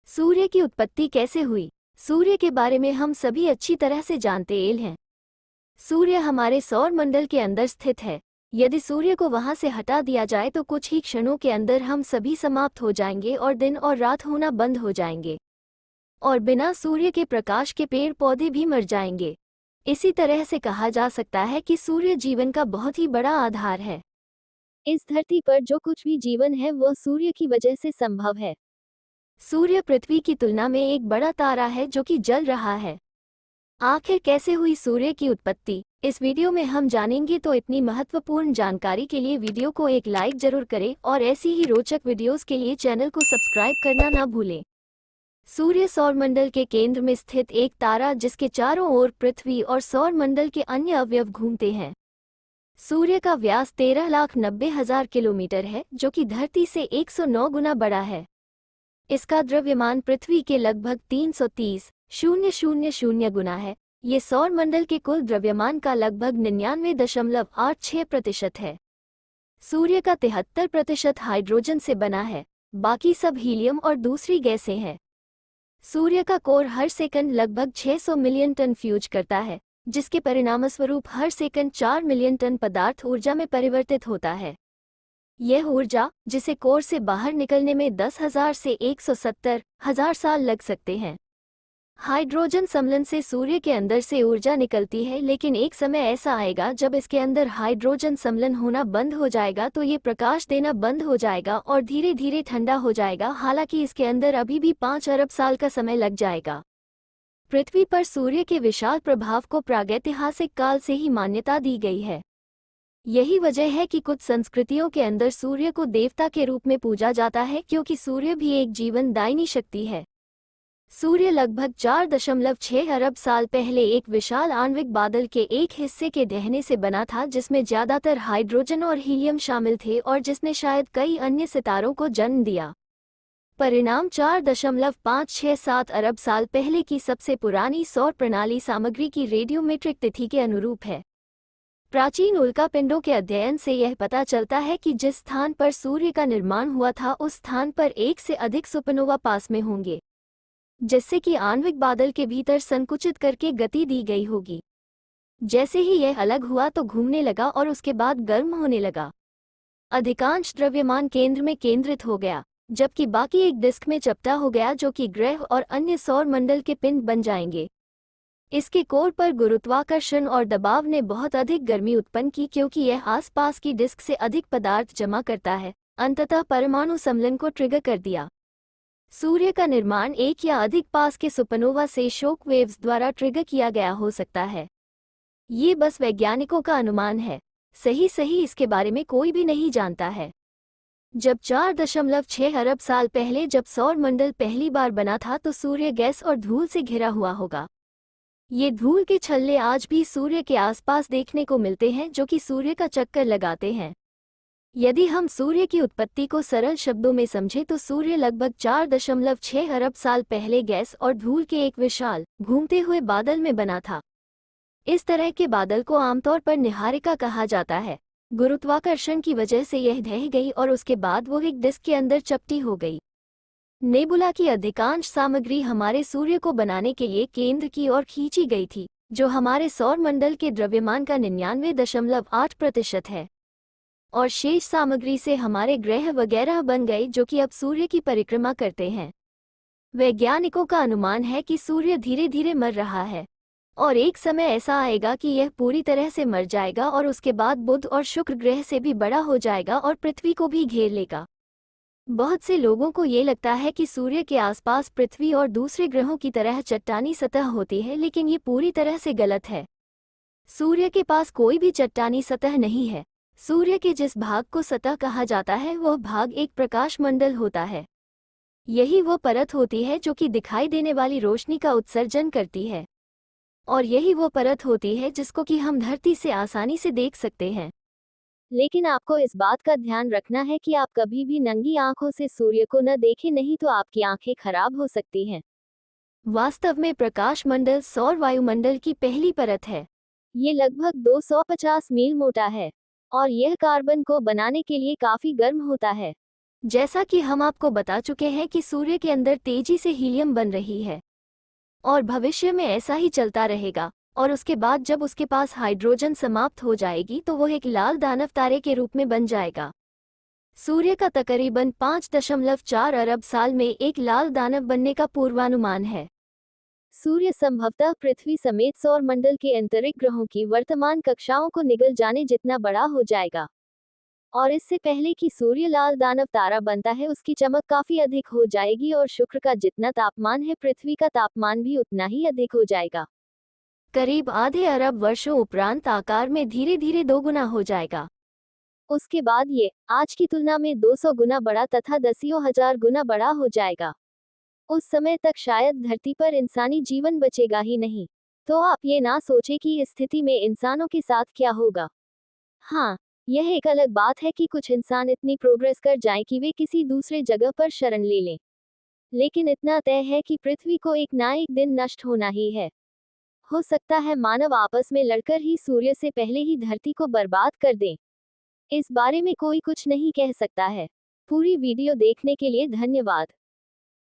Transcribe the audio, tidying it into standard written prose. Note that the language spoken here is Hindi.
सूर्य की उत्पत्ति कैसे हुई? सूर्य के बारे में हम सभी अच्छी तरह से जानते हैं। सूर्य हमारे सौर मंडल के अंदर स्थित है। यदि सूर्य को वहां से हटा दिया जाए तो कुछ ही क्षणों के अंदर हम सभी समाप्त हो जाएंगे और दिन और रात होना बंद हो जाएंगे। और बिना सूर्य के प्रकाश के पेड़ पौधे भी मर जाएंगे। इसी तरह से कहा जा सकता है कि सूर्य जीवन का बहुत ही बड़ा आधार है। इस धरती पर जो कुछ भी जीवन है वह सूर्य की वजह से संभव है। सूर्य पृथ्वी की तुलना में एक बड़ा तारा है जो कि जल रहा है। आखिर कैसे हुई सूर्य की उत्पत्ति, इस वीडियो में हम जानेंगे। तो इतनी महत्वपूर्ण जानकारी के लिए वीडियो को एक लाइक जरूर करें और ऐसी ही रोचक वीडियोस के लिए चैनल को सब्सक्राइब करना ना भूलें। सूर्य सौरमंडल के केंद्र में स्थित एक तारा जिसके चारों ओर पृथ्वी और सौरमंडल के अन्य अवयव घूमते हैं। सूर्य का व्यास 13,90,000 किलोमीटर है जो कि धरती से 109 गुना बड़ा है। इसका द्रव्यमान पृथ्वी के लगभग 330,000 गुना है। ये सौरमंडल के कुल द्रव्यमान का लगभग 99.86% है। सूर्य का 73% हाइड्रोजन से बना है, बाकी सब हीलियम और दूसरी गैसें हैं। सूर्य का कोर हर सेकंड लगभग 600 मिलियन टन फ्यूज करता है, जिसके परिणामस्वरूप हर सेकंड 4 मिलियन टन पदार्थ ऊर्जा में परिवर्तित होता है। यह ऊर्जा, जिसे कोर से बाहर निकलने में 10,000 से 170,000 साल लग सकते हैं। हाइड्रोजन सम्लन से सूर्य के अंदर से ऊर्जा निकलती है, लेकिन एक समय ऐसा आएगा जब इसके अंदर हाइड्रोजन सम्लन होना बंद हो जाएगा तो ये प्रकाश देना बंद हो जाएगा और धीरे धीरे ठंडा हो जाएगा। हालांकि इसके अंदर अभी भी 5 अरब साल का समय लग जाएगा। पृथ्वी पर सूर्य के विशाल प्रभाव को प्रागैतिहासिक काल से ही मान्यता दी गई है। यही वजह है कि कुछ संस्कृतियों के अंदर सूर्य को देवता के रूप में पूजा जाता है, क्योंकि सूर्य भी एक जीवनदायिनी शक्ति है। सूर्य लगभग 4.6 अरब साल पहले एक विशाल आणविक बादल के एक हिस्से के ढहने से बना था, जिसमें ज्यादातर हाइड्रोजन और हीलियम शामिल थे और जिसने शायद कई अन्य सितारों को जन्म दिया। परिणाम 4.567 अरब साल पहले की सबसे पुरानी सौर प्रणाली सामग्री की रेडियोमेट्रिक तिथि के अनुरूप है। प्राचीन उल्कापिंडों के अध्ययन से यह पता चलता है कि जिस स्थान पर सूर्य का निर्माण हुआ था उस स्थान पर एक से अधिक सुपरनोवा पास में होंगे, जिससे कि आणविक बादल के भीतर संकुचित करके गति दी गई होगी। जैसे ही यह अलग हुआ तो घूमने लगा और उसके बाद गर्म होने लगा। अधिकांश द्रव्यमान केंद्र में केंद्रित हो गया, जबकि बाकी एक डिस्क में चपटा हो गया जो कि ग्रह और अन्य सौर मंडल के पिंड बन जाएंगे। इसके कोर पर गुरुत्वाकर्षण और दबाव ने बहुत अधिक गर्मी उत्पन्न की, क्योंकि यह आसपास की डिस्क से अधिक पदार्थ जमा करता है। अंततः परमाणु सम्मिलन को ट्रिगर कर दिया। सूर्य का निर्माण एक या अधिक पास के सुपरनोवा से शॉक वेव्स द्वारा ट्रिगर किया गया हो सकता है। ये बस वैज्ञानिकों का अनुमान है। सही इसके बारे में कोई भी नहीं जानता है। जब 4.6 अरब साल पहले जब सौर मंडल पहली बार बना था तो सूर्य गैस और धूल से घिरा हुआ होगा। ये धूल के छल्ले आज भी सूर्य के आसपास देखने को मिलते हैं, जो कि सूर्य का चक्कर लगाते हैं। यदि हम सूर्य की उत्पत्ति को सरल शब्दों में समझें तो सूर्य लगभग 4.6 अरब साल पहले गैस और धूल के एक विशाल घूमते हुए बादल में बना था। इस तरह के बादल को आमतौर पर निहारिका कहा जाता है। गुरुत्वाकर्षण की वजह से यह ढह गई और उसके बाद वो एक डिस्क के अंदर चपटी हो गई। नेबुला की अधिकांश सामग्री हमारे सूर्य को बनाने के लिए केंद्र की ओर खींची गई थी, जो हमारे सौर मंडल के द्रव्यमान का 99.8% है। और शेष सामग्री से हमारे ग्रह वगैरह बन गए, जो कि अब सूर्य की परिक्रमा करते हैं। वैज्ञानिकों का अनुमान है कि सूर्य धीरे धीरे मर रहा है और एक समय ऐसा आएगा कि यह पूरी तरह से मर जाएगा और उसके बाद बुध और शुक्र ग्रह से भी बड़ा हो जाएगा और पृथ्वी को भी घेर लेगा। बहुत से लोगों को ये लगता है कि सूर्य के आसपास पृथ्वी और दूसरे ग्रहों की तरह चट्टानी सतह होती है, लेकिन ये पूरी तरह से गलत है। सूर्य के पास कोई भी चट्टानी सतह नहीं है। सूर्य के जिस भाग को सतह कहा जाता है वह भाग एक प्रकाश मंडल होता है। यही वो परत होती है जो कि दिखाई देने वाली रोशनी का उत्सर्जन करती है, और यही वो परत होती है जिसको कि हम धरती से आसानी से देख सकते हैं। लेकिन आपको इस बात का ध्यान रखना है कि आप कभी भी नंगी आंखों से सूर्य को न देखें, नहीं तो आपकी आंखें खराब हो सकती हैं। वास्तव में प्रकाश मंडल सौर वायुमंडल की पहली परत है। ये लगभग 250 मील मोटा है और यह कार्बन को बनाने के लिए काफी गर्म होता है। जैसा कि हम आपको बता चुके हैं कि सूर्य के अंदर तेजी से हीलियम बन रही है और भविष्य में ऐसा ही चलता रहेगा, और उसके बाद जब उसके पास हाइड्रोजन समाप्त हो जाएगी तो वो एक लाल दानव तारे के रूप में बन जाएगा। सूर्य का तकरीबन 5.4 अरब साल में एक लाल दानव बनने का पूर्वानुमान है। सूर्य संभवतः पृथ्वी समेत सौर मंडल के अंतरिक्ष ग्रहों की वर्तमान कक्षाओं को निगल जाने जितना बड़ा हो जाएगा, और इससे पहले कि सूर्य लाल दानव तारा बनता है उसकी चमक काफी अधिक हो जाएगी और शुक्र का जितना तापमान है पृथ्वी का तापमान भी उतना ही अधिक हो जाएगा। करीब आधे अरब वर्षों उपरांत आकार में धीरे धीरे दोगुना हो जाएगा। उसके बाद ये आज की तुलना में 200 गुना बड़ा तथा दसियों हजार गुना बड़ा हो जाएगा। उस समय तक शायद धरती पर इंसानी जीवन बचेगा ही नहीं। तो आप ये ना सोचें कि इस स्थिति में इंसानों के साथ क्या होगा। हाँ, यह एक अलग बात है कि कुछ इंसान इतनी प्रोग्रेस कर जाएं कि वे किसी दूसरे जगह पर शरण ले लें, लेकिन इतना तय है कि पृथ्वी को एक ना एक दिन नष्ट होना ही है। हो सकता है मानव आपस में लड़कर ही सूर्य से पहले ही धरती को बर्बाद कर दें। इस बारे में कोई कुछ नहीं कह सकता है। पूरी वीडियो देखने के लिए धन्यवाद।